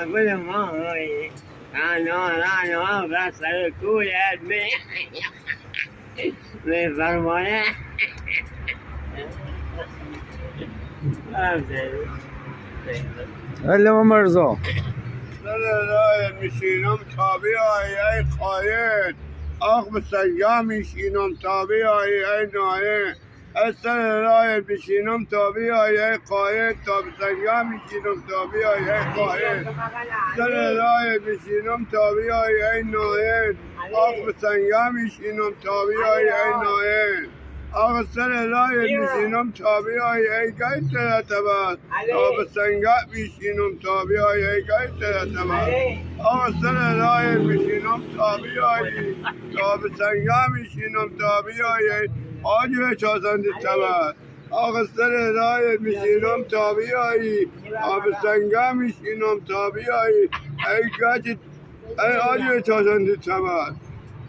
گل ماهی رانو بر سر کویت میفرمایه علم مرزا سر راه میشینم تا بیایی ای قاید آخ به سجا میشینم تا بیایی ای نایه از سر راه میشینم تا بیایی ای قاید تا به سجا میشینم تا بیایی ای قاید سر راه میشینم تا بیایی ای نایه آخ به سجا میشینم تا بیایی ای نایه آقا سر راه میشینم تا بیایی ای گای ترتبت تا به سنگا میشینم تا بیایی ای گای ترتبت آقا سر راه میشینم تا بیایی تا به سنگا میشینم تا بیایی آجوه چازند تبت آقا سر راه میشینم تا بیایی تا به سنگا میشینم تا بیایی ای گاچ ای آجوه چازند تبت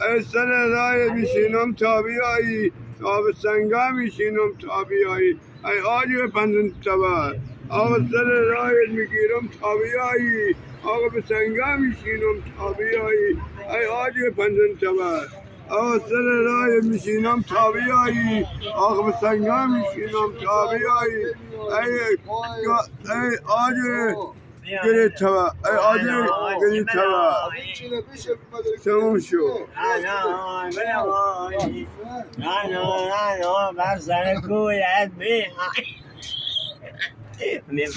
ای سر راه میشینم تا بیایی تا به سنگا میشینم تا بیایی ای آجوه پنجم تبر آقا سر راه میگیرم تا بیایی آقا به سنگا میشینم تا بیایی ای آجوه پنجم تبر آقا سر راه میشینم تا بیایی آقا به سنگا میشینم تا بیایی ای آجوه گلی تبر ای آجوه گلی تبر تموم شد رانو بر سر کویت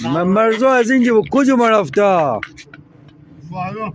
من مرزا از اینجا به کجا رفته؟ فالو